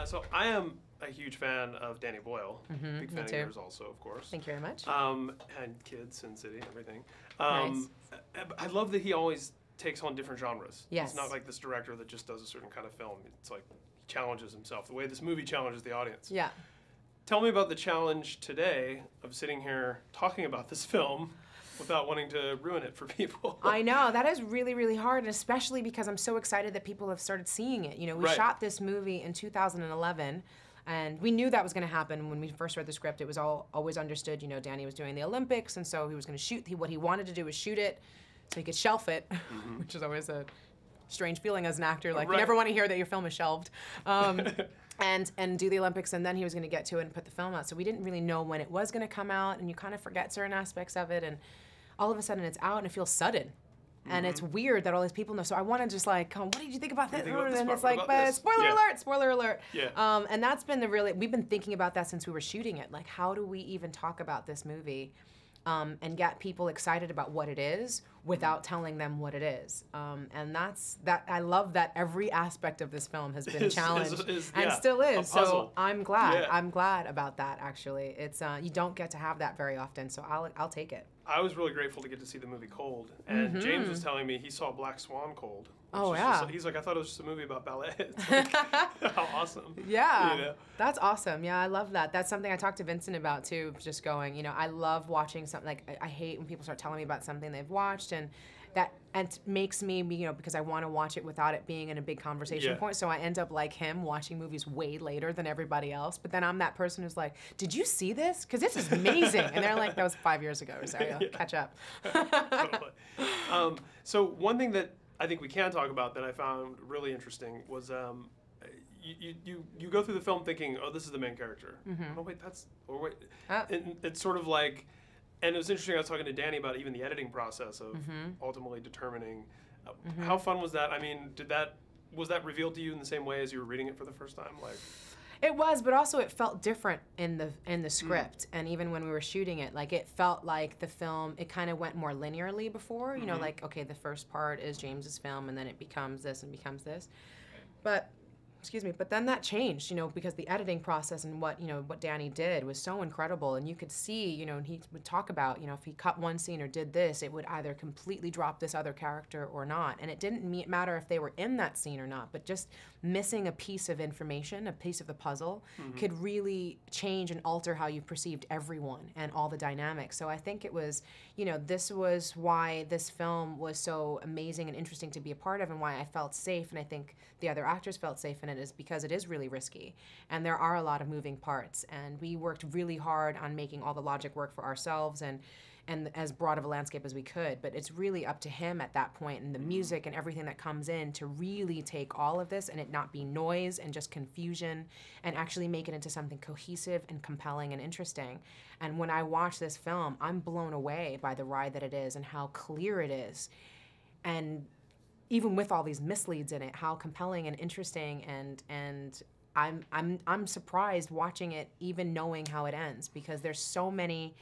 So I am a huge fan of Danny Boyle. Big fan of yours also, of course. Thank you very much. And Kids, Sin City, everything. Nice. I love that he always takes on different genres. Yes. He's not like this director that just does a certain kind of film. It's like he challenges himself, the way this movie challenges the audience. Yeah. Tell me about the challenge today of sitting here talking about this film without wanting to ruin it for people. I know, that is really, really hard, and especially because I'm so excited that people have started seeing it. You know, we shot this movie in 2011, and we knew that was going to happen when we first read the script. It was always understood, you know, Danny was doing the Olympics, and so he was going to shoot, what he wanted to do was shoot it so he could shelf it, which is always a strange feeling as an actor, like you never want to hear that your film is shelved. And do the Olympics, and then he was going to get to it and put the film out. So we didn't really know when it was going to come out, and you kind of forget certain aspects of it, and all of a sudden it's out, and it feels sudden. And it's weird that all these people know. So I want to just like, what did you think about this? And it's like, but spoiler alert, spoiler alert. Yeah. And that's been we've been thinking about that since we were shooting it. Like, how do we even talk about this movie and get people excited about what it is without telling them what it is? And I love that every aspect of this film has been challenged and still is. So I'm glad. Yeah. I'm glad about that, actually. It's you don't get to have that very often, so I'll take it. I was really grateful to get to see the movie Cold, and James was telling me he saw Black Swan Cold. Oh, yeah. He's like, I thought it was just a movie about ballet. It's like, how awesome. Yeah, you know? That's awesome. Yeah, I love that. That's something I talked to Vincent about, too, just going, you know, I love watching something, like, I hate when people start telling me about something they've watched, and that makes me, you know, because I want to watch it without it being in a big conversation point, so I end up, like him, watching movies way later than everybody else, but then I'm that person who's like, did you see this? Because this is amazing. And they're like, that was 5 years ago, Rosario. Catch up. Totally. So one thing that I think we can talk about that I found really interesting was you go through the film thinking, oh, this is the main character. Oh, wait, and it's sort of like, and it was interesting, I was talking to Danny about even the editing process of ultimately determining, how fun was that? I mean, was that revealed to you in the same way as you were reading it for the first time? Like, it was, but also it felt different in the script, and even when we were shooting it, like it felt like the film, it kind of went more linearly before, you know, like, okay, the first part is James's film, and then it becomes this and becomes this, but then that changed, you know, because the editing process and what Danny did was so incredible, and you could see, you know, and he would talk about, you know, if he cut one scene or did this, it would either completely drop this other character or not, and it didn't matter if they were in that scene or not, but just missing a piece of information, a piece of the puzzle, could really change and alter how you perceived everyone and all the dynamics. So I think it was, you know, this was why this film was so amazing and interesting to be a part of, and why I felt safe, and I think the other actors felt safe in it, is because it is really risky, and there are a lot of moving parts, and we worked really hard on making all the logic work for ourselves and as broad of a landscape as we could, but it's really up to him at that point, and the music and everything that comes in, to really take all of this and it not be noise and just confusion, and actually make it into something cohesive and compelling and interesting. And when I watch this film, I'm blown away by the ride that it is and how clear it is, and even with all these misleads in it, how compelling and interesting, and I'm surprised watching it, even knowing how it ends, because there's so many,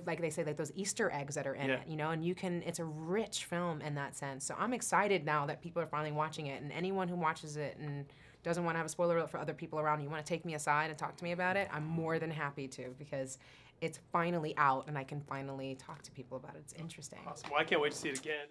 like they say, like those Easter eggs that are in it, you know, and it's a rich film in that sense. So I'm excited now that people are finally watching it, and anyone who watches it and doesn't want to have a spoiler alert for other people around, you want to take me aside and talk to me about it, I'm more than happy to, because it's finally out and I can finally talk to people about it. It's interesting. Awesome. Well, I can't wait to see it again.